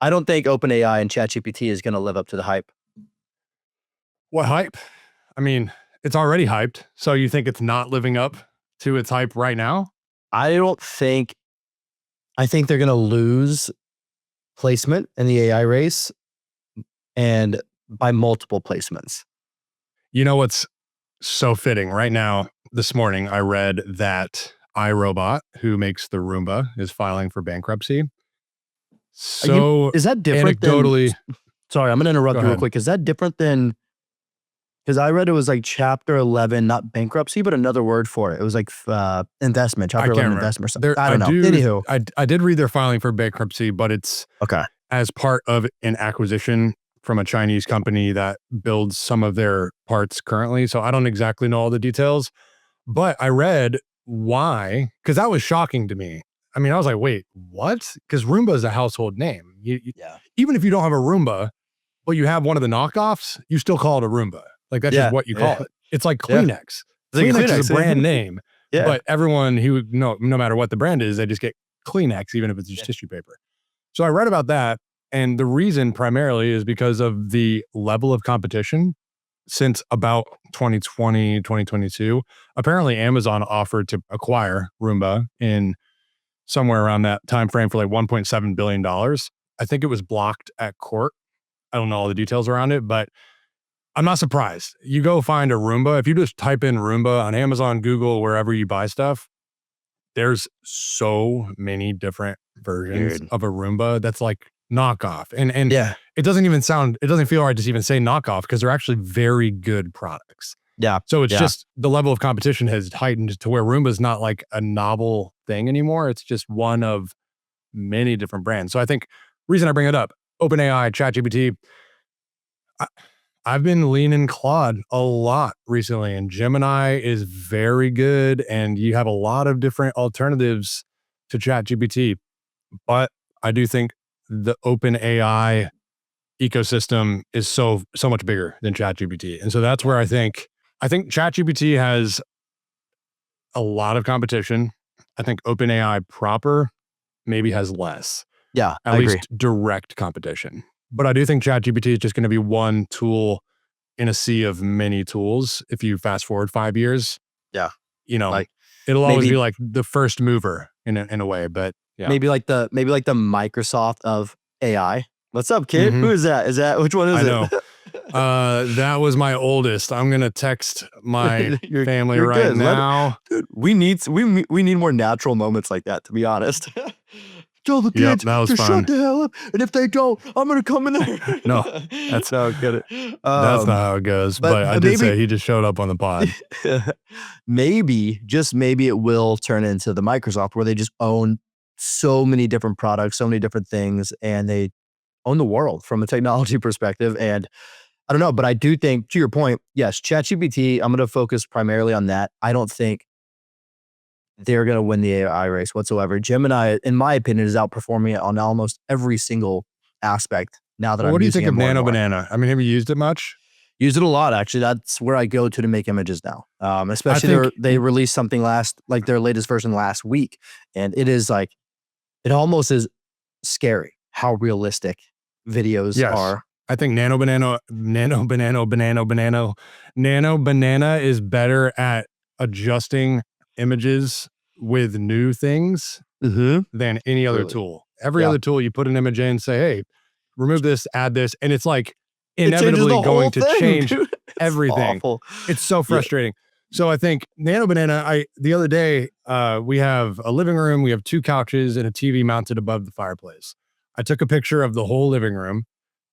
I don't think OpenAI and ChatGPT is going to live up to the hype. What hype? I mean, it's already hyped. So you think it's not living up to its hype right now? I think they're going to lose placement in the AI race, and by multiple placements. You know what's so fitting right now? This morning, I read that iRobot, who makes the Roomba, is filing for bankruptcy. So is that different anecdotally? Sorry, I'm going to interrupt you real quick. Is that different than? Because I read it was like Chapter 11, not bankruptcy, but another word for it. It was like investment, Chapter 11 investment. I don't know. Anywho. I did read they're filing for bankruptcy, but it's as part of an acquisition from a Chinese company that builds some of their parts currently. So I don't exactly know all the details, but I read why, because that was shocking to me. I mean, I was like, wait, what? Because Roomba is a household name. Even if you don't have a Roomba, but you have one of the knockoffs, you still call it a Roomba. Like that's just what you call it. It's like Kleenex. Kleenex is a brand name, but everyone who, no matter what the brand is, they just get Kleenex, even if it's just tissue paper. So I read about that. And the reason primarily is because of the level of competition since about 2020, 2022. Apparently Amazon offered to acquire Roomba in somewhere around that time frame for like $1.7 billion. I think it was blocked at court. I don't know all the details around it, but I'm not surprised. You go find a Roomba. If you just type in Roomba on Amazon, Google, wherever you buy stuff, there's so many different versions of a Roomba that's like knockoff. And it doesn't feel right to even say knockoff because they're actually very good products. Yeah. So it's just the level of competition has heightened to where Roomba is not like a novel thing anymore. It's just one of many different brands. So I think reason I bring it up, OpenAI, ChatGPT, I've been leaning Claude a lot recently, and Gemini is very good, and you have a lot of different alternatives to ChatGPT. But I do think the OpenAI ecosystem is so much bigger than ChatGPT, and so that's where I think ChatGPT has a lot of competition. I think OpenAI proper maybe has less. Yeah, at least direct competition. But I do think ChatGPT is just going to be one tool in a sea of many tools. If you fast forward 5 years, it'll always be like the first mover in a way. But maybe like the Microsoft of AI. What's up, kid? Who is that? Which one is it? I know. That was my oldest. I'm gonna text my family right now. Dude, we need more natural moments like that. To be honest. Tell the kids to shut the hell up, and if they don't, I'm gonna come in there. No, that's not good. That's not how it goes. But I did say he just showed up on the pod. Maybe, just maybe, it will turn into the Microsoft where they just own so many different products, so many different things, and they own the world from a technology perspective. And I don't know, but I do think, to your point, yes, ChatGPT. I'm going to focus primarily on that. I don't think they're going to win the AI race whatsoever. Gemini, in my opinion, is outperforming it on almost every single aspect now that I'm using it. What do you think of Nano Banana? I mean, have you used it much? Used it a lot, actually. That's where I go to make images now. Especially they released something their latest version last week. And it is like, it almost is scary how realistic videos are. I think Nano Banana is better at adjusting images with new things than any other tool. Every other tool, you put an image in, say, hey, remove this, add this, and it's like inevitably going to change everything. It's so frustrating. So I think Nano Banana, the other day, we have a living room, we have 2 couches and a TV mounted above the fireplace. I took a picture of the whole living room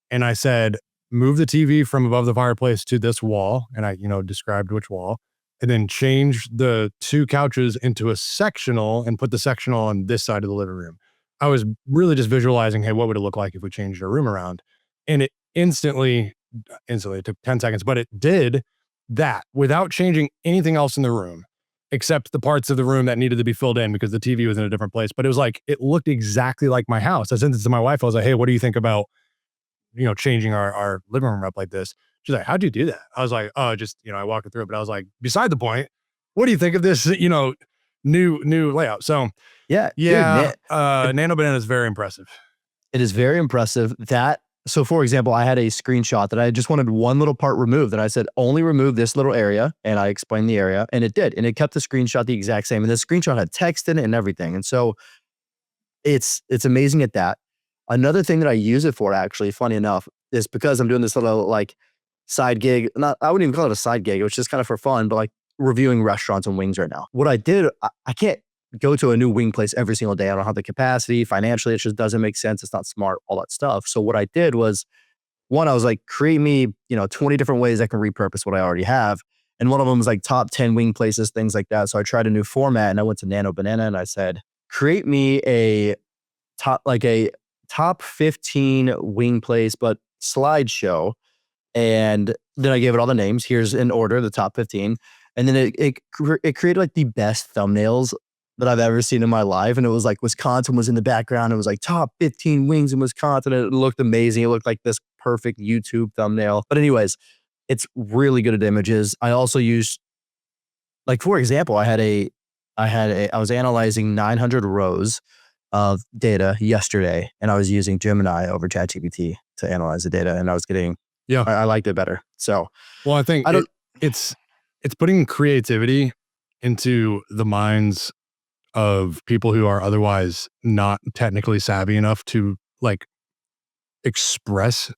and I said, move the TV from above the fireplace to this wall. And I, described which wall. And then change the 2 couches into a sectional and put the sectional on this side of the living room. I was really just visualizing, hey, what would it look like if we changed our room around? And it instantly, it took 10 seconds, but it did that without changing anything else in the room, except the parts of the room that needed to be filled in because the TV was in a different place. But it was like, it looked exactly like my house. I sent it to my wife. I was like, hey, what do you think about, changing our living room up like this? She's like, how'd you do that? I was like, oh, just, I walked it through it. But I was like, beside the point, what do you think of this, new layout? So Dude, Nano Banana is very impressive. It is very impressive. So for example, I had a screenshot that I just wanted one little part removed, and I said, only remove this little area, and I explained the area, and it did. And it kept the screenshot the exact same. And the screenshot had text in it and everything. And so it's amazing at that. Another thing that I use it for, actually, funny enough, is because I'm doing this little like side gig. Not, I wouldn't even call it a side gig. It was just kind of for fun, but like reviewing restaurants and wings right now. What I did, I can't go to a new wing place every single day. I don't have the capacity financially. It just doesn't make sense. It's not smart, all that stuff. So what I did was, one, I was like, create me, 20 different ways I can repurpose what I already have. And one of them was like top 10 wing places, things like that. So I tried a new format, and I went to Nano Banana and I said, create me a top 15 wing place, but slideshow. And then I gave it all the names. Here's in order, the top 15. And then it created like the best thumbnails that I've ever seen in my life. And it was like Wisconsin was in the background. It was like top 15 wings in Wisconsin. It looked amazing. It looked like this perfect YouTube thumbnail. But anyways, it's really good at images. I also use, like, for example, I was analyzing 900 rows of data yesterday, and I was using Gemini over ChatGPT to analyze the data, and I was getting, I liked it better. So, well, I think it's putting creativity into the minds of people who are otherwise not technically savvy enough to like express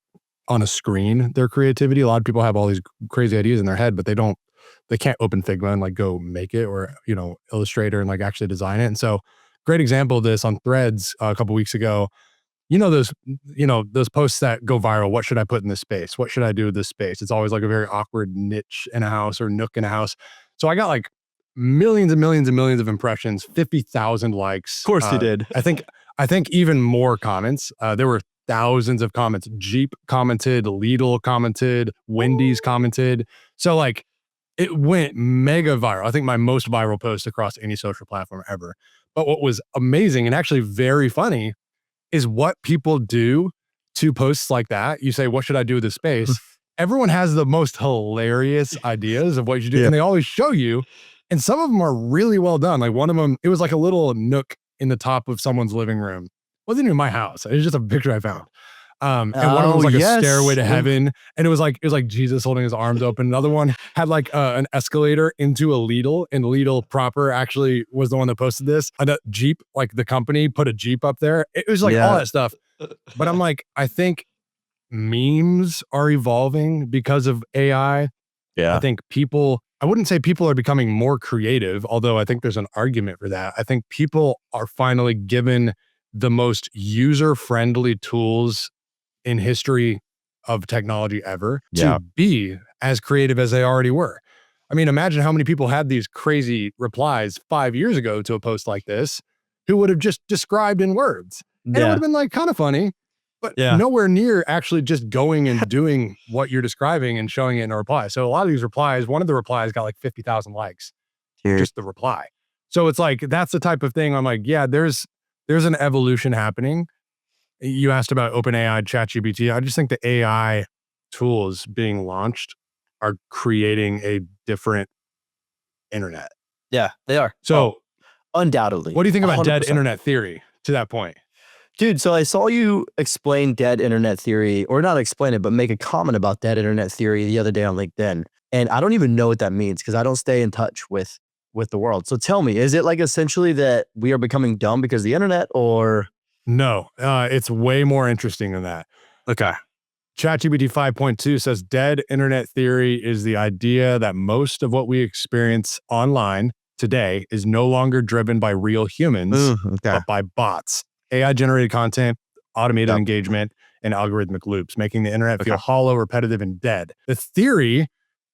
on a screen their creativity. A lot of people have all these crazy ideas in their head, but they can't open Figma and like go make it, or, Illustrator and like actually design it. And so great example of this on Threads a couple weeks ago. Those posts that go viral. What should I put in this space? What should I do with this space? It's always like a very awkward niche in a house or nook in a house. So I got like millions and millions and millions of impressions, 50,000 likes. Of course you did. I think even more comments. There were thousands of comments. Jeep commented, Lidl commented, Wendy's commented. So like it went mega viral. I think my most viral post across any social platform ever. But what was amazing and actually very funny is what people do to posts like that. You say, what should I do with this space? Everyone has the most hilarious ideas of what you should do. Yeah. And they always show you. And some of them are really well done. Like one of them, it was like a little nook in the top of someone's living room. It wasn't even my house. It was just a picture I found. And one of them was like a stairway to heaven. And it was like Jesus holding his arms open. Another one had like an escalator into a Lidl, and Lidl proper actually was the one that posted this. And a Jeep, like the company put a Jeep up there. It was like all that stuff. But I'm like, I think memes are evolving because of AI. Yeah. I think I wouldn't say people are becoming more creative, although I think there's an argument for that. I think people are finally given the most user-friendly tools in history of technology ever to be as creative as they already were. I mean, imagine how many people had these crazy replies 5 years ago to a post like this who would have just described in words. And it would have been like kind of funny, but nowhere near actually just going and doing what you're describing and showing it in a reply. So a lot of these replies, one of the replies got like 50,000 likes, just the reply. So it's like, that's the type of thing I'm like, yeah, there's an evolution happening. You asked about OpenAI, ChatGPT. I just think the AI tools being launched are creating a different internet. Yeah, they are. So undoubtedly. What do you think about 100%. Dead internet theory to that point? Dude, so I saw you explain dead internet theory, or not explain it, but make a comment about dead internet theory the other day on LinkedIn. And I don't even know what that means because I don't stay in touch with the world. So tell me, is it like essentially that we are becoming dumb because of the internet, or? No, it's way more interesting than that. Okay. ChatGPT 5.2 says dead internet theory is the idea that most of what we experience online today is no longer driven by real humans, but by bots, AI-generated content, automated engagement, and algorithmic loops, making the internet feel hollow, repetitive, and dead. The theory,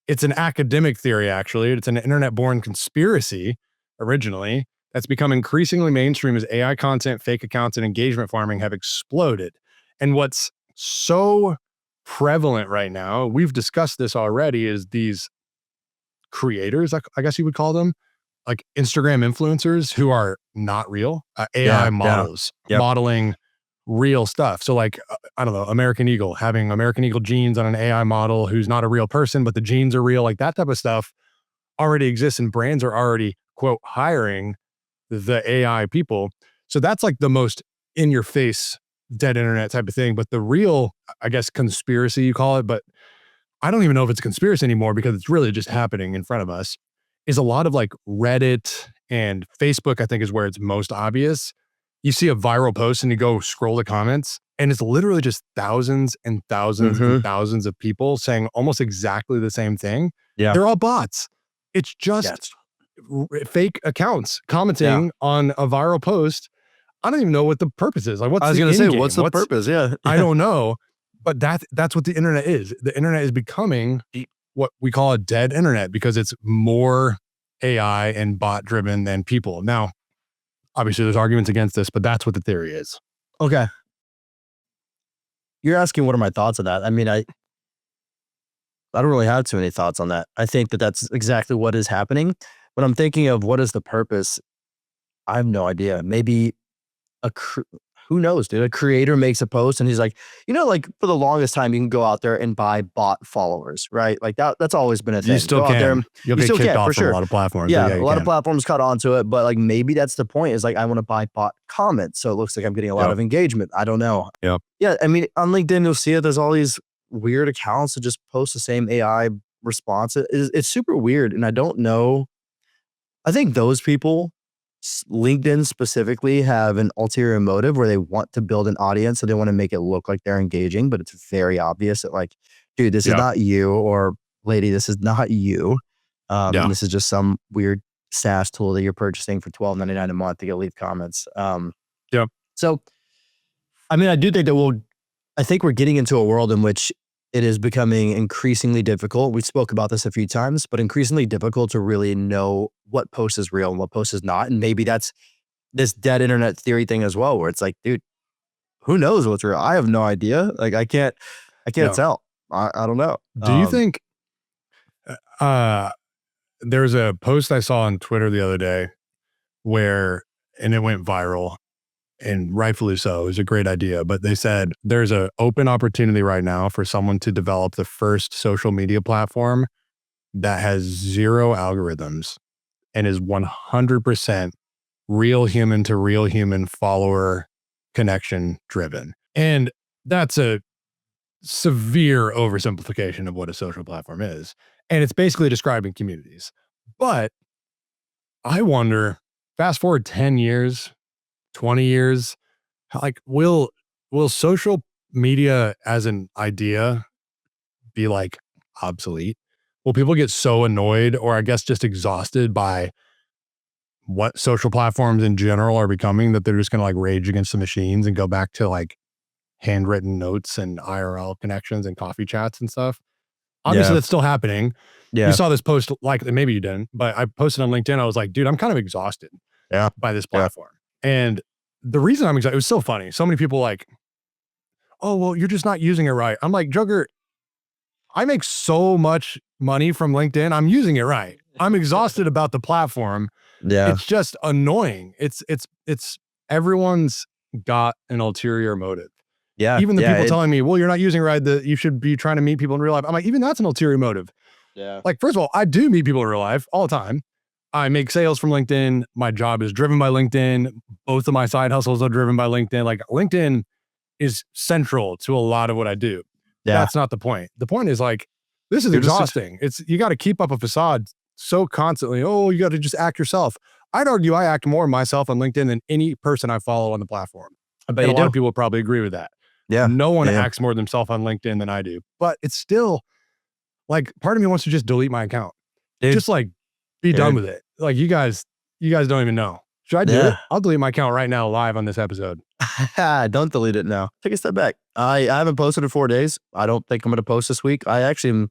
it's an academic theory, actually. It's an internet-born conspiracy originally that's become increasingly mainstream as AI content, fake accounts, and engagement farming have exploded. And what's so prevalent right now, we've discussed this already, is these creators, I guess you would call them, like Instagram influencers who are not real, AI models modeling real stuff. So like, I don't know, American Eagle, having American Eagle jeans on an AI model who's not a real person, but the jeans are real, like that type of stuff already exists, and brands are already, quote, hiring the AI people. So that's like the most in your face dead internet type of thing. But the real, I guess, conspiracy you call it, but I don't even know if it's a conspiracy anymore because it's really just happening in front of us, is a lot of like Reddit and Facebook, I think is where it's most obvious. You see a viral post and you go scroll the comments and it's literally just thousands and thousands and thousands of people saying almost exactly the same thing. Yeah. They're all bots. It's just fake accounts commenting on a viral post. I don't even know what the purpose is. Like, what's I was the going to say, end game? what's the purpose? Yeah. I don't know. But that's what the internet is. The internet is becoming what we call a dead internet because it's more AI and bot driven than people. Now, obviously there's arguments against this, but that's what the theory is. Okay. You're asking what are my thoughts on that? I mean, I don't really have too many thoughts on that. I think that that's exactly what is happening. But I'm thinking of what is the purpose? I have no idea. Maybe who knows, dude? A creator makes a post and he's like, like for the longest time, you can go out there and buy bot followers, right? Like that's always been a thing. You still can. You'll get kicked off from a lot of platforms. Yeah, a lot of platforms caught on to it, but like maybe that's the point is like, I want to buy bot comments. So it looks like I'm getting a lot of engagement. I don't know. Yeah. I mean, on LinkedIn, you'll see it. There's all these weird accounts that just post the same AI response. It's super weird. And I don't know. I think those people, LinkedIn specifically, have an ulterior motive where they want to build an audience. So they want to make it look like they're engaging, but it's very obvious that like, dude, this is not you, or lady, this is not you. And this is just some weird SaaS tool that you're purchasing for $12.99 a month to get leave comments. So, I mean, I do think that I think we're getting into a world in which it is becoming increasingly difficult. We spoke about this a few times, but increasingly difficult to really know what post is real and what post is not. And maybe that's this dead internet theory thing as well, where it's like, dude, who knows what's real? I have no idea. Like, I can't tell. I don't know. Do you think, there's a post I saw on Twitter the other day and it went viral, and rightfully so. It was a great idea, but they said there's an open opportunity right now for someone to develop the first social media platform that has zero algorithms and is 100% real human to real human follower connection driven. And that's a severe oversimplification of what a social platform is. And it's basically describing communities. But I wonder, fast forward 10 years, 20 years, like will social media as an idea be like obsolete? Will people get so annoyed, or I guess just exhausted by what social platforms in general are becoming, that they're just going to like rage against the machines and go back to like handwritten notes and IRL connections and coffee chats and stuff? Obviously that's still happening. You saw this post, like maybe you didn't, but I posted on LinkedIn. I was like, dude, I'm kind of exhausted by this platform. And the reason I'm excited, it was so funny. So many people like, oh, well, you're just not using it right. I'm like, Joker, I make so much money from LinkedIn. I'm using it right. I'm exhausted about the platform. It's just annoying. It's everyone's got an ulterior motive. Even the people telling me, well, you're not using it right, that you should be trying to meet people in real life. I'm like, even that's an ulterior motive. Like, first of all, I do meet people in real life all the time. I make sales from LinkedIn. My job is driven by LinkedIn. Both of my side hustles are driven by LinkedIn. Like, LinkedIn is central to a lot of what I do. That's not the point. The point is like, this is exhausting. You got to keep up a facade so constantly. Oh, you got to just act yourself. I'd argue I act more myself on LinkedIn than any person I follow on the platform. I bet a lot of people probably agree with that. No one acts more themselves on LinkedIn than I do. But it's still like, part of me wants to just delete my account. Just like be done with it. Like, you guys don't even know. Should I do it? I'll delete my account right now live on this episode. Don't delete it now. Take a step back. I haven't posted in 4 days. I don't think I'm going to post this week. I actually am,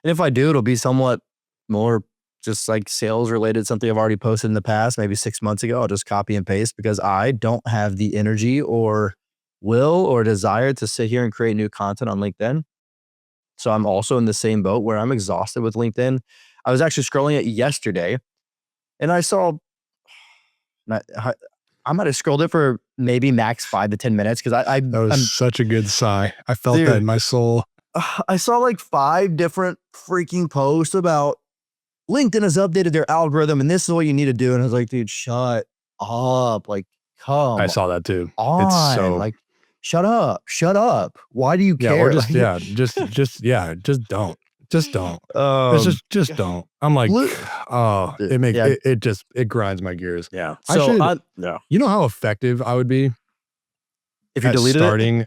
and if I do, it'll be somewhat more just like sales related, something I've already posted in the past, maybe 6 months ago. I'll just copy and paste because I don't have the energy or will or desire to sit here and create new content on LinkedIn. So I'm also in the same boat where I'm exhausted with LinkedIn. I was actually scrolling it yesterday and I saw, I might have scrolled it for maybe max 5 to 10 minutes because that was such a good sigh. I felt that in my soul. I saw like 5 different freaking posts about LinkedIn has updated their algorithm and this is what you need to do. And I was like, dude, shut up. Like, come I saw that too. on. It's so like, shut up, shut up. Why do you Yeah, or care? just Like, just don't. Just don't. It's um, just don't. I'm like, li- oh, yeah, it grinds my gears. yeah. I So should, I yeah. you know how effective I would be If you at deleted it, starting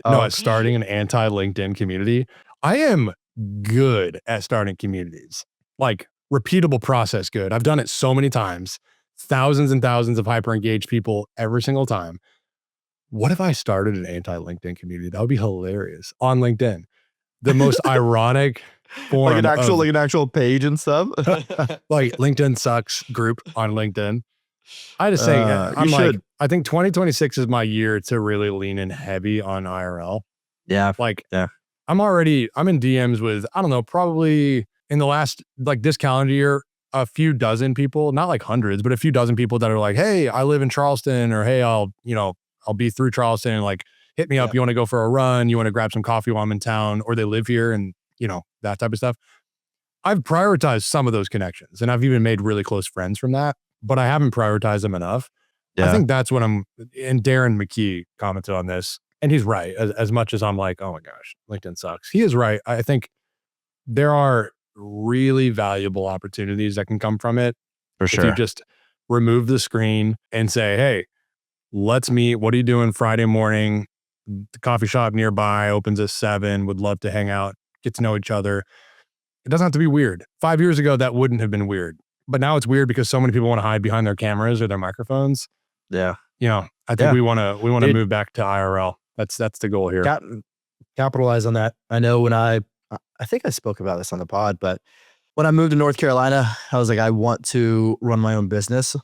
oh, at starting an anti-LinkedIn community? I am good at starting communities. Like repeatable process good. I've done it so many times. Thousands and thousands of hyper engaged people every single time. What if I started an anti-LinkedIn community? That would be hilarious on LinkedIn. The most ironic form of like an actual page and stuff. like LinkedIn sucks group on LinkedIn. I just say, You I'm like, should. I think 2026 is my year to really lean in heavy on IRL. Yeah, Like yeah, I'm in DMs with, I don't know, probably in the last, like this calendar year, a few dozen people, not like hundreds, but a few dozen people that are like, hey, I live in Charleston, or hey, I'll be through Charleston. Like, hit me yeah, up. You want to go for a run? You want to grab some coffee while I'm in town, or they live here, and that type of stuff. I've prioritized some of those connections, and I've even made really close friends from that, but I haven't prioritized them enough. I yeah, think that's what and Darren McKee commented on this, and he's right. As much as I'm like, oh my gosh, LinkedIn sucks. He is right. I think there are really valuable opportunities that can come from it for if you sure. just remove the screen and say, hey, let's meet. What are you doing Friday morning? The coffee shop nearby opens at 7. Would love to hang out, get to know each other. It doesn't have to be weird. 5 years ago, that wouldn't have been weird. But now it's weird because so many people want to hide behind their cameras or their microphones. Yeah, I think yeah, we want to dude. move back to IRL. That's the goal here. Cap- Capitalize on that. I know when I think I spoke about this on the pod, but when I moved to North Carolina, I was like, I want to run my own business.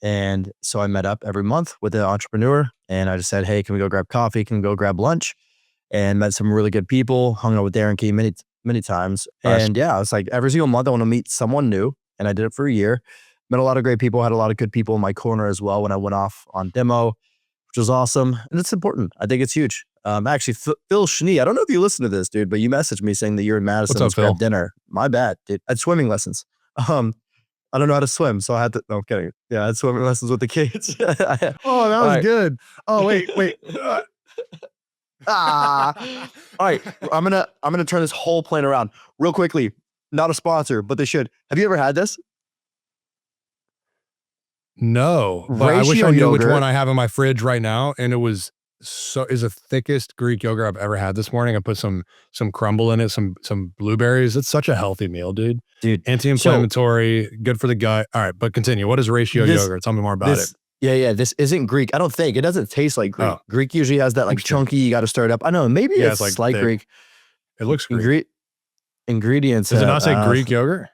And so I met up every month with an entrepreneur and I just said, hey, can we go grab coffee? Can we go grab lunch? And met some really good people, hung out with Darren Key many times. Nice. And yeah, it's like every single month I want to meet someone new. And I did it for a year. Met a lot of great people, had a lot of good people in my corner as well when I went off on demo, which was awesome. And it's important. I think it's huge. Actually, Phil Schnee, I don't know if you listen to this, dude, but you messaged me saying that you're in Madison. What's up, Let's grab Phil? dinner. My bad, dude. I had swimming lessons. I don't know how to swim, so I had to. No, I'm kidding. Yeah, I had swimming lessons with the kids. Oh, that All was right. good. Oh, wait. Ah. All right. I'm gonna turn this whole plane around real quickly. Not a sponsor, but they should. Have you ever had this? No, but I wish Ratio I knew which yogurt. one I have in my fridge right now. And it was is the thickest Greek yogurt I've ever had this morning. I put some crumble in it, some blueberries. It's such a healthy meal, dude. Dude. So Anti-inflammatory, good for the gut. All right, but continue. What is ratio this yogurt? Tell me more about it. this yeah, this isn't Greek. I don't think. It doesn't taste like Greek. Oh, Greek usually has that like interesting. chunky, you got to stir it up. I know, maybe Yeah, it's it's like slight thick. Greek. It looks Greek. Ingredients Does it have not say Greek yogurt?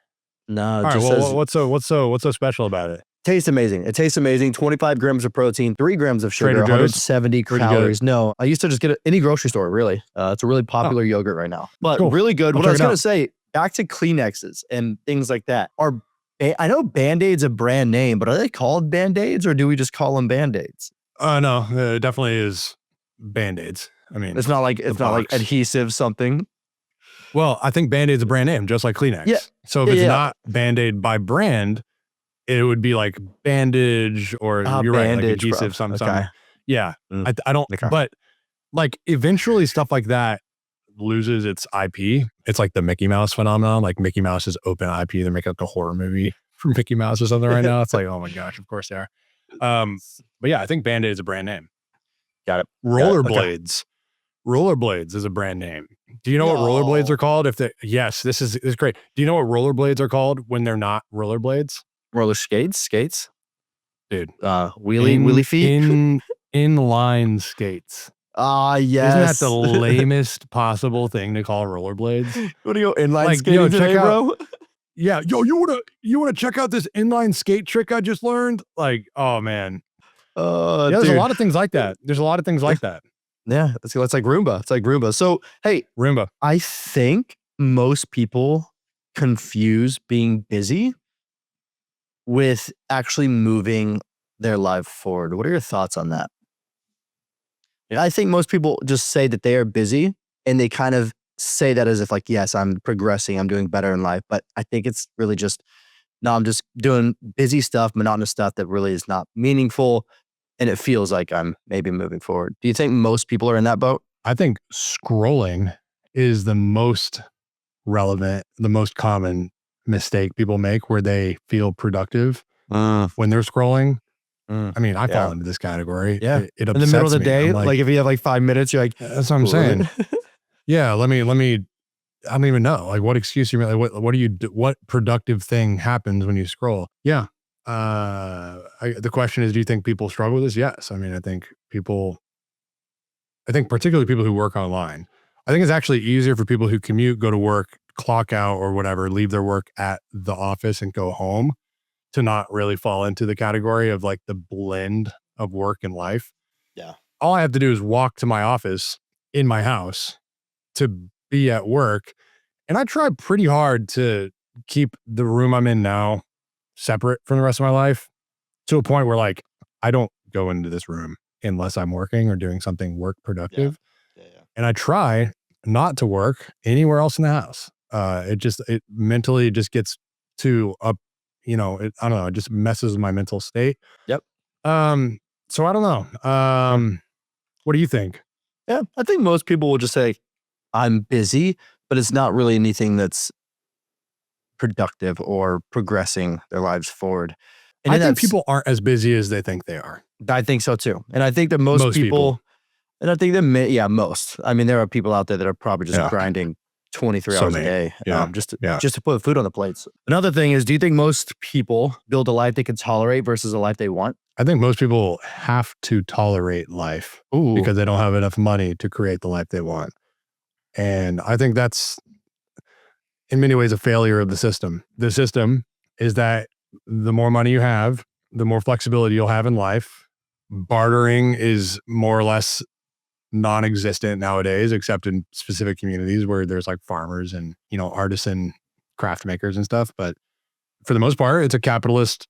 no, All it right. just Well, says what's so special about it? tastes amazing. It tastes amazing. 25 grams of protein, 3 grams of sugar, Trader Joe's? 170 Where'd you get it? calories. No, I used to just get it any grocery store, really. It's a really Oh, popular yogurt right now, but cool. really good. I'll What I check was it going to out. say, back to Kleenexes and things like that. I know Band-Aid's a brand name, but are they called Band-Aids or do we just call them Band-Aids? No, it definitely is Band-Aids. I mean, It's not like box. adhesive something. Well, I think Band-Aid's a brand name, just like Yeah, Kleenex. So if yeah, it's yeah. not Band-Aid by brand, it would be like bandage, or you're right, like Bandage, bro. adhesive, Okay. something. Yeah. Mm, I don't, okay. but like eventually stuff like that loses its IP. It's like the Mickey Mouse phenomenon. Like Mickey Mouse is open IP. They're making like a horror movie for Mickey Mouse or something right now. It's like, oh my gosh, of course they are. But yeah, I think Band-Aid is a brand name. Got it. Okay. Rollerblades. Rollerblades is a brand name. Do you know what rollerblades are called? Yes, this is great. Do you know what rollerblades are called when they're not rollerblades? Roller skates, Dude, wheelie feet. inline skates. Yes. Isn't that the lamest possible thing to call rollerblades? What do you go inline Like, skating check today, out, bro? yeah, you wanna check out this inline skate trick I just learned? Like, oh man. Yeah, there's a Dude. lot of things like that. Yeah, it's like Roomba. It's like Roomba. So, hey, Roomba. I think most people confuse being busy with actually moving their life forward. What are your thoughts on that? Yeah, I think most people just say that they are busy and they kind of say that as if like, yes, I'm progressing, I'm doing better in life. But I think it's really just, no, I'm just doing busy stuff, monotonous stuff that really is not meaningful. and it feels like I'm maybe moving forward. Do you think most people are in that boat? I think scrolling is the most relevant, the most common mistake people make where they feel productive when they're scrolling. I mean, I fall into this category. Yeah. It In the middle of upsets the me. day, I'm like if you have like 5 minutes, you're like, that's what I'm saying. Yeah, let me. I don't even know. Like, what excuse you? Like, what do you do? What productive thing happens when you scroll? Yeah. The question is, do you think people struggle with this? Yes. I mean, I think particularly people who work online. I think it's actually easier for people who commute, go to work, clock out or whatever, leave their work at the office and go home to not really fall into the category of like the blend of work and life. Yeah. All I have to do is walk to my office in my house to be at work. And I try pretty hard to keep the room I'm in now separate from the rest of my life to a point where like I don't go into this room unless I'm working or doing something work productive. Yeah. And I try not to work anywhere else in the house. It mentally just gets to up, I don't know, it just messes with my mental state. Yep. So I don't know. What do you think? Yeah. I think most people will just say, I'm busy, but it's not really anything that's productive or progressing their lives forward. And I think people aren't as busy as they think they are. I think so too. And I think that most people, and I think that most. I mean, there are people out there that are probably just grinding 23 hours a day just to put food on the plates. Another thing is, do you think most people build a life they can tolerate versus a life they want? I think most people have to tolerate life because they don't have enough money to create the life they want. And I think that's in many ways a failure of the system. The system is that the more money you have, the more flexibility you'll have in life. Bartering is more or less non-existent nowadays, except in specific communities where there's like farmers and, artisan craft makers and stuff. But for the most part, it's a capitalist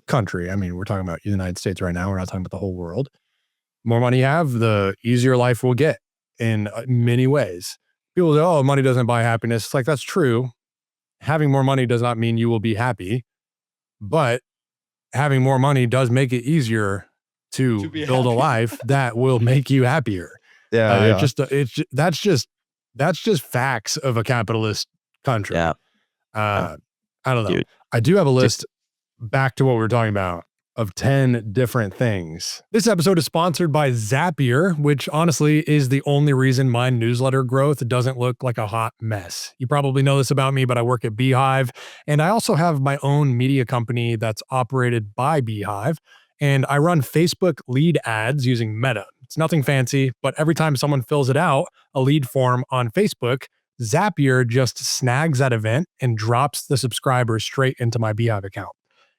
country. I mean, we're talking about the United States right now. We're not talking about the whole world. More money you have, the easier life will get in many ways. People say, oh, money doesn't buy happiness. It's like, that's true. Having more money does not mean you will be happy, but having more money does make it easier to build a life that will make you happier. That's just facts of a capitalist country. Yeah. I don't know. Dude. I do have a list back to what we were talking about of 10 different things. This episode is sponsored by Zapier, which honestly is the only reason my newsletter growth doesn't look like a hot mess. You probably know this about me, but I work at Beehive, and I also have my own media company that's operated by Beehive, and I run Facebook lead ads using Meta. It's nothing fancy, but every time someone fills it out, a lead form on Facebook, Zapier just snags that event and drops the subscriber straight into my Beehive account.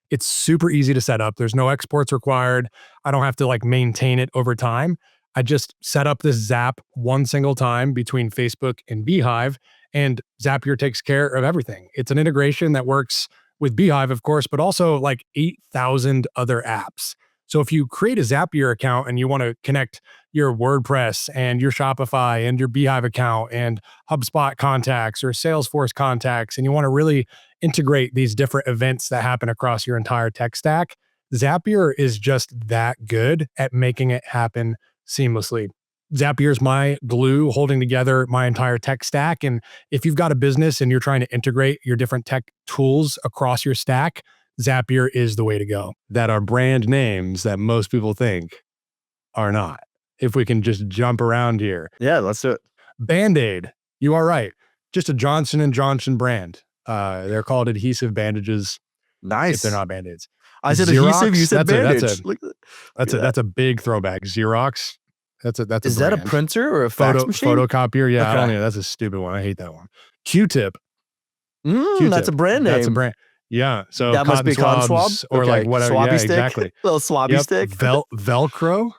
It's super easy to set up. There's no exports required. I don't have to maintain it over time. I just set up this Zap one single time between Facebook and Beehive, and Zapier takes care of everything. It's an integration that works with Beehive, of course, but also 8,000 other apps. So if you create a Zapier account and you want to connect your WordPress and your Shopify and your Beehive account and HubSpot contacts or Salesforce contacts, and you want to really integrate these different events that happen across your entire tech stack, Zapier is just that good at making it happen seamlessly. Zapier is my glue holding together my entire tech stack. And if you've got a business and you're trying to integrate your different tech tools across your stack, Zapier is the way to go. That are brand names that most people think are not. If we can just jump around here. Yeah, let's do it. Band-Aid. You are right. Just a Johnson & Johnson brand. They're called adhesive bandages. Nice. If they're not Band-Aids. I said Xerox, adhesive, you said bandage. That's a big throwback. Xerox. That's Is that a printer or a fax machine? Photocopier. Yeah, okay. I don't know. That's a stupid one. I hate that one. Q-tip. Q-tip. That's a brand name. That's a brand. Yeah. So that must be cotton swab or whatever. Swabby yeah, stick? Exactly. Little swabby stick. Velcro.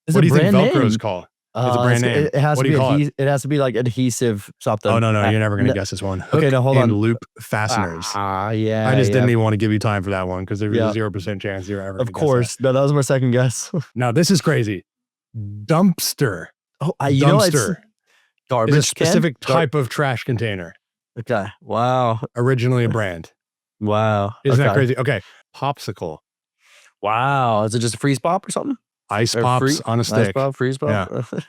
Is what do you think name? Velcro's called? It's a brand name. It has what to do you be call it? It has to be adhesive something. Oh, no. You're never going to guess this one. Hook okay, no, hold on. loop fasteners. Yeah. I just didn't even want to give you time for that one because there's a 0% chance you're ever going to guess. Of course. No, that was my second guess. Now, this is crazy. Dumpster. Oh, you know, it's garbage is a specific type of trash container. Okay. Wow. Originally a brand. Wow. Isn't that crazy? Okay. Popsicle. Wow. Is it just a freeze pop or something? Ice Or pops on a ice stick. pop, freeze pop? Yeah.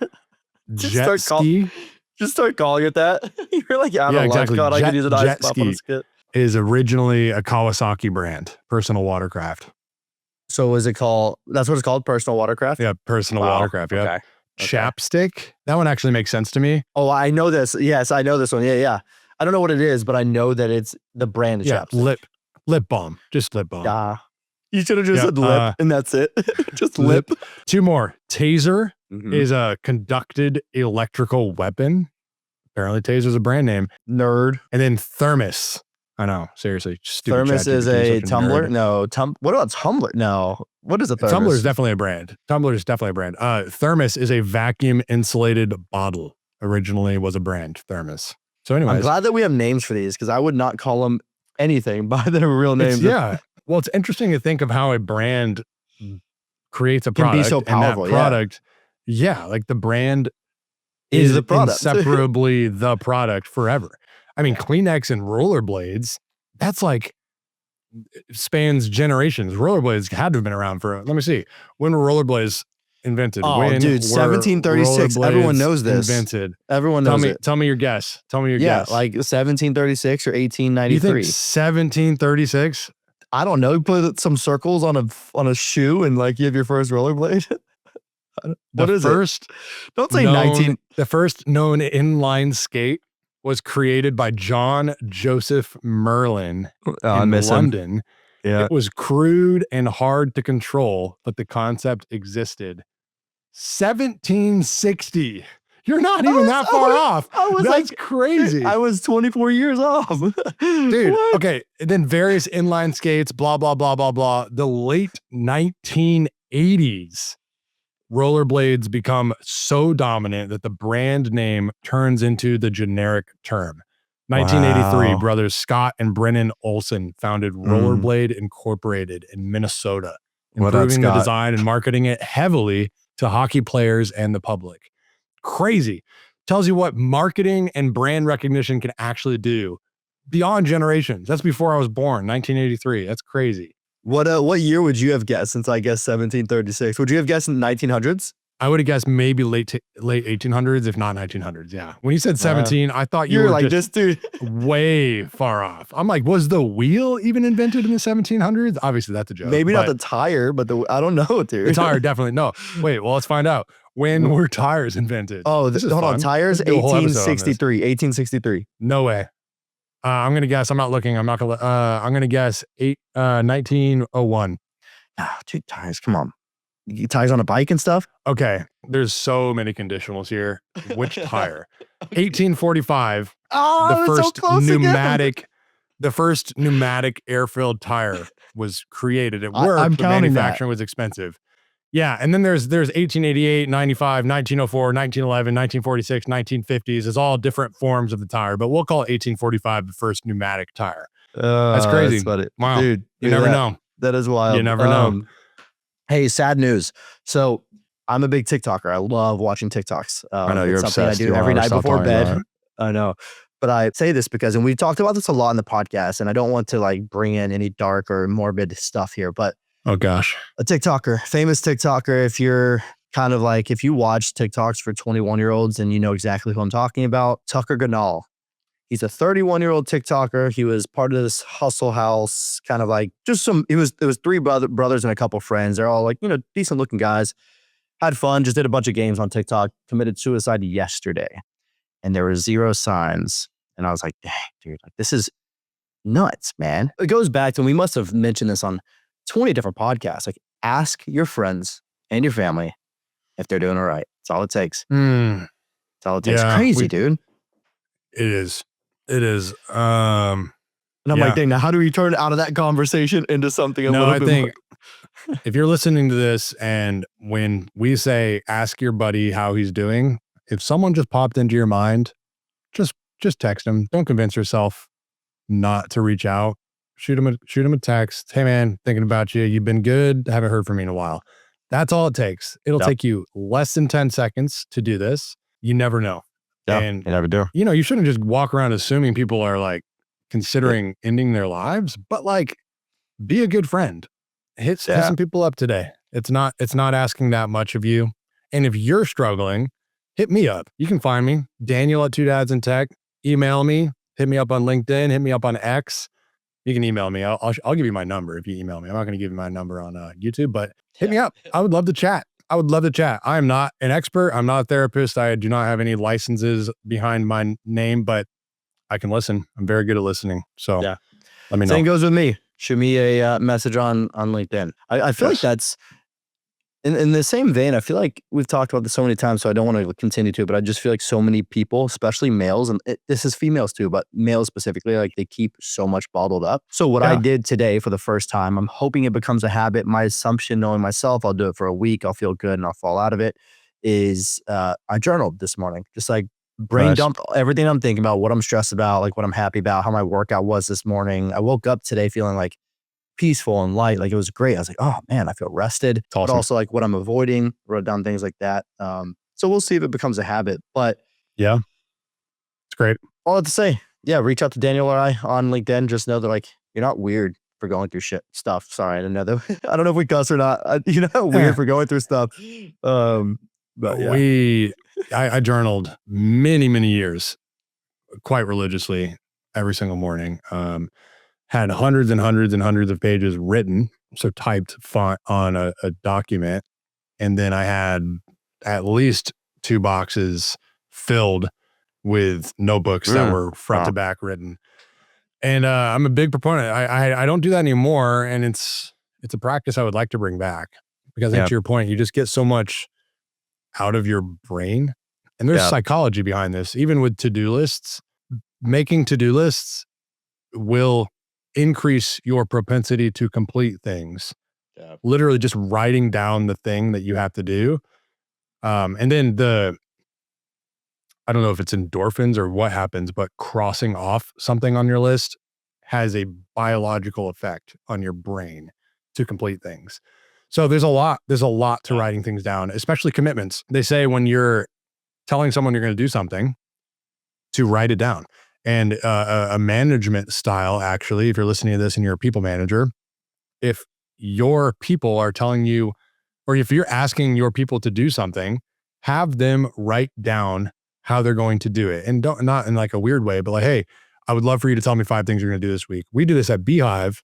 Just Jet ski. just start calling it that. You're like, yeah, I'm Yeah, a lunch exactly. god. I could use an ice Jet pop on a ski skit. is originally a Kawasaki brand, personal watercraft. So is it called, that's what it's called, personal watercraft? Yeah, personal watercraft. Yeah. Okay. Chapstick. That one actually makes sense to me. Oh, I know this. Yes, I know this one. Yeah. I don't know what it is, but I know that it's the brand of Yeah, chapstick. lip balm. Just lip balm. You should have just said lip and that's it. Just lip. Two more. Taser is a conducted electrical weapon. Apparently Taser's a brand name. Nerd. And then thermos. I know, seriously. Stupid Thermos ChatGPT, is a such tumbler? nerd. No. What about tumbler? No. What is a thermos? Tumbler is definitely a brand. Thermos is a vacuum insulated bottle. Originally was a brand, thermos. So anyways. I'm glad that we have names for these because I would not call them anything by their real names. Yeah. Well, it's interesting to think of how a brand creates a product. Can be so powerful. And that product, like the brand is the product. Inseparably the product forever. I mean, Kleenex and rollerblades, that's like spans generations. Rollerblades had to have been around for, let me see. When were rollerblades invented? Oh, when dude, 1736. Everyone knows this. Invented. Everyone knows it. Tell me your guess. Tell me your guess. Yeah, like 1736 or 1893. You think 1736? I don't know. You put some circles on a shoe and like you have your first rollerblade. What is it? Don't say 19. The first known inline skate was created by John Joseph Merlin in London. Yeah. It was crude and hard to control, but the concept existed. 1760. You're not even that far off. That's crazy. I was 24 years off. Dude, okay. And then various inline skates, blah, blah, blah, blah, blah. The late 1980s, rollerblades become so dominant that the brand name turns into the generic term. 1983, brothers Scott and Brennan Olson founded Rollerblade Incorporated in Minnesota, improving the design and marketing it heavily to hockey players and the public. Crazy. Tells you what marketing and brand recognition can actually do beyond generations. That's before I was born, 1983. That's crazy. What year would you have guessed since I guessed 1736? Would you have guessed in the 1900s? I would have guessed maybe late 1800s, if not 1900s. Yeah. When you said 17, I thought you were like this dude way far off. I'm like, was the wheel even invented in the 1700s? Obviously, that's a joke. Maybe not the tire, but I don't know, dude. The tire, definitely. No. Wait, well, let's find out. When were tires invented? Oh, this is hold on. Tires, 1863. 1863. No way. I'm going to guess. I'm not looking. I'm going to guess 1901. Dude, tires. Come on. Tires on a bike and stuff? Okay. There's so many conditionals here. Which tire? 1845. Oh, The first pneumatic air-filled tire was created. It worked, I'm but counting manufacturing was expensive. Yeah, and then there's 1888, 95, 1904, 1911, 1946, 1950s. It's all different forms of the tire, but we'll call it 1845 the first pneumatic tire. That's crazy. Wow. Dude, you never know. That is wild. You never know. Hey, sad news. So I'm a big TikToker. I love watching TikToks. I know, you're it's something obsessed. I do every night before bed. I know. But I say this because, and we talked about this a lot in the podcast, and I don't want to like bring in any dark or morbid stuff here, but oh gosh, a TikToker, famous TikToker. If you're kind of like, if you watch TikToks for 21-year-olds and you know exactly who I'm talking about, Tucker Ganal. He's a 31-year-old TikToker. He was part of this hustle house, kind of like just it was three brothers and a couple friends. They're all like, decent looking guys. Had fun, just did a bunch of games on TikTok, committed suicide yesterday. And there were 0 signs. And I was like, dang, dude, like this is nuts, man. It goes back to, and we must have mentioned this on 20 different podcasts. Like, ask your friends and your family if they're doing all right. That's all it takes. That's all it takes. Crazy, dude. It is. And I'm like, dang, now how do we turn out of that conversation into something a little bit more? If you're listening to this and when we say, ask your buddy how he's doing, if someone just popped into your mind, just text him. Don't convince yourself not to reach out. Shoot him a text. Hey man, thinking about you. You've been good. Haven't heard from you in a while. That's all it takes. It'll take you less than 10 seconds to do this. You never know. Yeah, and you never do. You shouldn't just walk around assuming people are like considering ending their lives, but like be a good friend hit some people up today. It's not asking that much of you. And if you're struggling, hit me up. You can find me, Daniel at Two Dads in Tech. Email me, hit me up on LinkedIn, hit me up on X. You can email me. I'll give you my number if you email me. I'm not going to give you my number on YouTube, but hit me up. I would love to chat. I am not an expert. I'm not a therapist. I do not have any licenses behind my name, but I can listen. I'm very good at listening. So let me know. Same goes with me. Shoot me a message on LinkedIn. I feel like that's in the same vein. I feel like we've talked about this so many times, so I don't want to continue to, but I just feel like so many people, especially males, and this is females too, but males specifically, like they keep so much bottled up. So what I did today for the first time, I'm hoping it becomes a habit. My assumption, knowing myself, I'll do it for a week, I'll feel good and I'll fall out of it, is I journaled this morning. Just like brain dumped everything I'm thinking about, what I'm stressed about, like what I'm happy about, how my workout was this morning. I woke up today feeling like peaceful and light. Like it was great. I was like, oh man, I feel rested. Awesome. But also like what I'm avoiding, wrote down things like that. So we'll see if it becomes a habit. But yeah, it's great. All I have to say, reach out to Daniel or I on LinkedIn. Just know that like you're not weird for going through stuff. Sorry, I don't know that. I don't know if we cuss or not. You're not weird for going through stuff. But yeah. I journaled many years, quite religiously every single morning. Had hundreds and hundreds and hundreds of pages written, so typed font on a document. And then I had at least 2 boxes filled with notebooks that were front to back written. And I'm a big proponent. I don't do that anymore. And it's a practice I would like to bring back, because I think to your point, you just get so much out of your brain. And there's psychology behind this. Even with to-do lists, making to-do lists will increase your propensity to complete things. Literally just writing down the thing that you have to do. And then I don't know if it's endorphins or what happens, but crossing off something on your list has a biological effect on your brain to complete things. So there's a lot to writing things down, especially commitments. They say when you're telling someone you're going to do something, to write it down. And a management style, actually, if you're listening to this and you're a people manager, if your people are telling you, or if you're asking your people to do something, have them write down how they're going to do it. And not in like a weird way, but like, hey, I would love for you to tell me 5 things you're going to do this week. We do this at Beehive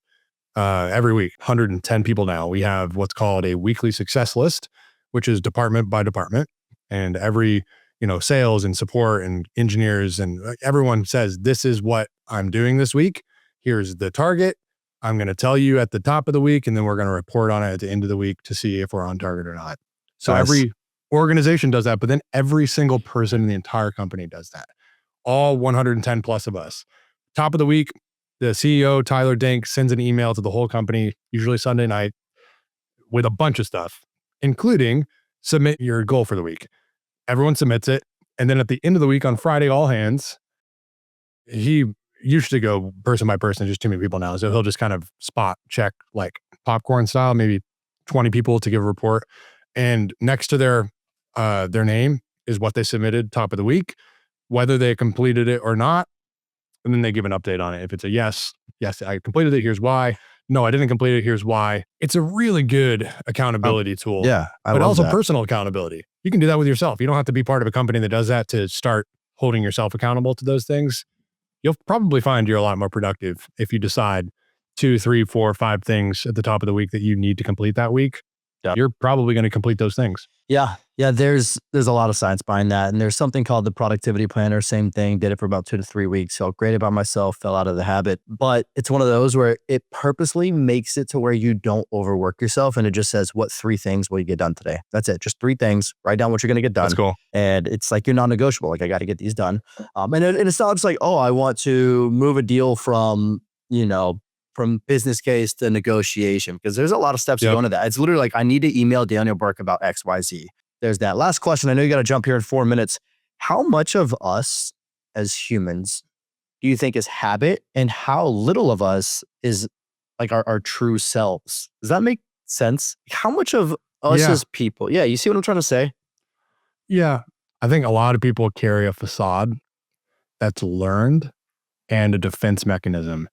every week, 110 people now. We have what's called a weekly success list, which is department by department. And every sales and support and engineers and everyone says, this is what I'm doing this week. Here's the target. I'm going to tell you at the top of the week, and then we're going to report on it at the end of the week to see if we're on target or not. So every organization does that, but then every single person in the entire company does that. All 110 plus of us. Top of the week, the CEO, Tyler Dink, sends an email to the whole company, usually Sunday night, with a bunch of stuff, including submit your goal for the week. Everyone submits it. And then at the end of the week on Friday, all hands, he used to go person by person, just too many people now. So he'll just kind of spot check like popcorn style, maybe 20 people to give a report. And next to their name is what they submitted top of the week, whether they completed it or not. And then they give an update on it. If it's a yes, I completed it. Here's why. No, I didn't complete it. Here's why. It's a really good accountability tool. Yeah. But also personal accountability. You can do that with yourself. You don't have to be part of a company that does that to start holding yourself accountable to those things. You'll probably find you're a lot more productive if you decide 2, 3, 4, 5 things at the top of the week that you need to complete that week. You're probably going to complete those things. Yeah. There's a lot of science behind that. And there's something called the productivity planner. Same thing. Did it for about 2 to 3 weeks. Felt great about myself. Fell out of the habit. But it's one of those where it purposely makes it to where you don't overwork yourself. And it just says, what 3 things will you get done today? That's it. Just 3 things. Write down what you're going to get done. That's cool. And it's like, you're non-negotiable. Like, I got to get these done. And it's not just like, oh, I want to move a deal from business case to negotiation, because there's a lot of steps that go into that. It's literally like, I need to email Daniel Burke about XYZ. There's that. Last question. I know you got to jump here in 4 minutes. How much of us as humans do you think is habit, and how little of us is like our true selves? Does that make sense? How much of us as people? Yeah. You see what I'm trying to say? Yeah. I think a lot of people carry a facade that's learned and a defense mechanism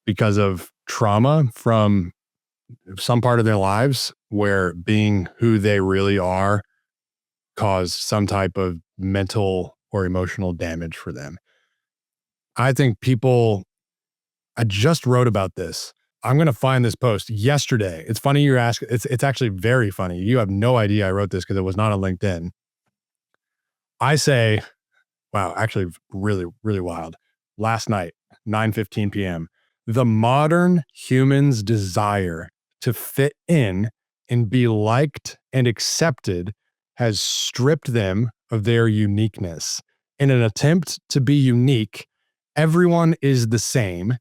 because of trauma from some part of their lives where being who they really are caused some type of mental or emotional damage for them. I think people, I just wrote about this. I'm going to find this post yesterday. It's funny you're asking. It's actually very funny. You have no idea I wrote this because it was not on LinkedIn. I say, wow, actually really, really wild. Last night, 9:15 p.m., the modern human's desire to fit in and be liked and accepted has stripped them of their uniqueness. In an attempt to be unique, everyone is the same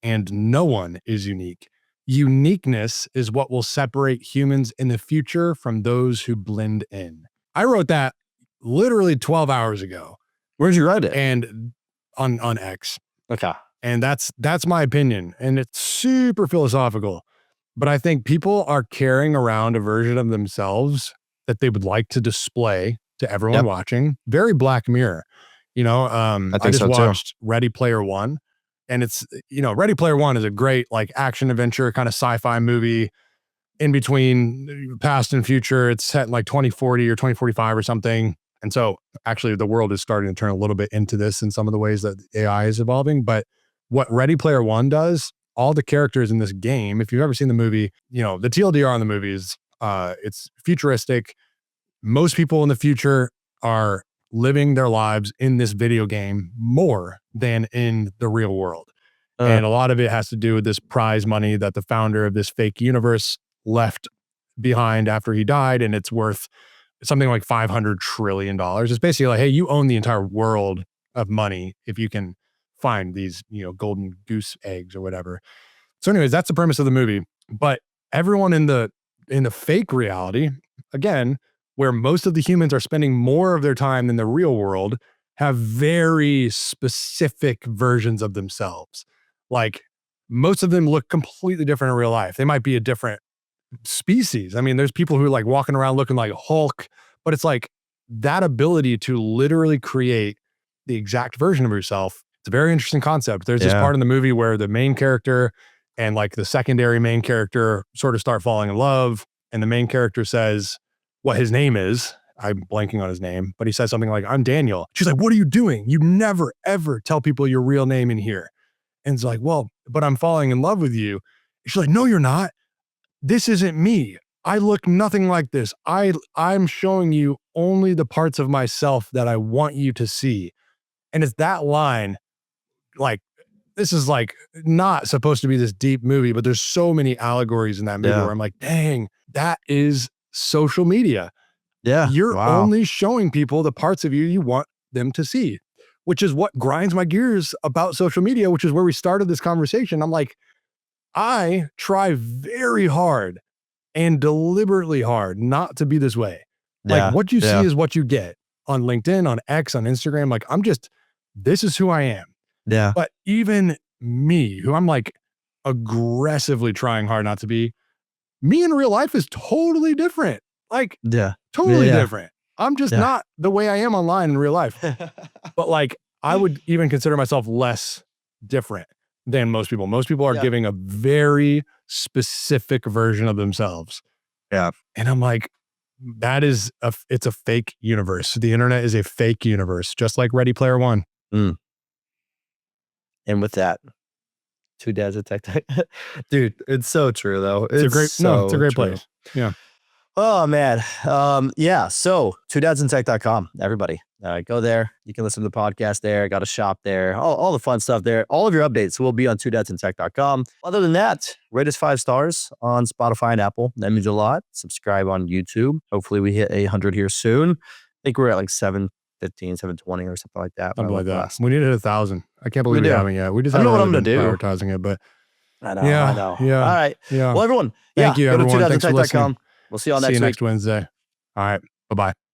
and no one is unique. Uniqueness is what will separate humans in the future from those who blend in. I wrote that literally 12 hours ago. Where'd you write it? And on X. Okay. And that's my opinion. And it's super philosophical. But I think people are carrying around a version of themselves that they would like to display to everyone watching. Very Black Mirror. I just watched Ready Player One. And it's, Ready Player One is a great like action adventure kind of sci-fi movie in between past and future. It's set in like 2040 or 2045 or something. And so actually the world is starting to turn a little bit into this in some of the ways that AI is evolving. But what Ready Player One does, all the characters in this game, if you've ever seen the movie, the TLDR on the movie is it's futuristic. Most people in the future are living their lives in this video game more than in the real world. And a lot of it has to do with this prize money that the founder of this fake universe left behind after he died. And it's worth something like $500 trillion. It's basically like, hey, you own the entire world of money if you can find these, golden goose eggs or whatever. So anyways, that's the premise of the movie. But everyone in the fake reality, again, where most of the humans are spending more of their time than the real world, have very specific versions of themselves. Like most of them look completely different in real life. They might be a different species. I mean, there's people who are like walking around looking like Hulk, but it's like that ability to literally create the exact version of yourself. It's a very interesting concept. There's this part in the movie where the main character and like the secondary main character sort of start falling in love. And the main character says what his name is. I'm blanking on his name, but he says something like, I'm Daniel. She's like, what are you doing? You never, ever tell people your real name in here. And it's like, well, but I'm falling in love with you. She's like, no, you're not. This isn't me. I look nothing like this. I'm showing you only the parts of myself that I want you to see. And it's that line, like, this is like not supposed to be this deep movie, but there's so many allegories in that movie where I'm like, dang, that is social media. Yeah. You're only showing people the parts of you want them to see, which is what grinds my gears about social media, which is where we started this conversation. I'm like, I try very hard and deliberately hard not to be this way. Like what you see is what you get on LinkedIn, on X, on Instagram. Like this is who I am. Yeah. But even me, who I'm like aggressively trying hard not to be, me in real life is totally different. Like totally different. I'm just not the way I am online in real life. But like, I would even consider myself less different than most people. Most people are giving a very specific version of themselves. Yeah. And I'm like, it's a fake universe. The internet is a fake universe, just like Ready Player One. And with that, two dads at Tech. Dude, it's so true though. It's a great place. Yeah. Oh man. So twodadsintech.com, everybody. Go there. You can listen to the podcast there. Got a shop there. All the fun stuff there. All of your updates will be on twodadsintech.com. Other than that, rate us 5 stars on Spotify and Apple. That means a lot. Subscribe on YouTube. Hopefully we hit 100 here soon. I think we're at like 715, 720 or something like that. Something like that. We need to hit 1,000. I can't believe we haven't yet. We just haven't really been prioritizing it, but I know. Yeah. All right. Yeah. Well, everyone. Thank you, everyone. Go to twodadsintech.com. We'll see you all next week. See you next Wednesday. All right. Bye-bye.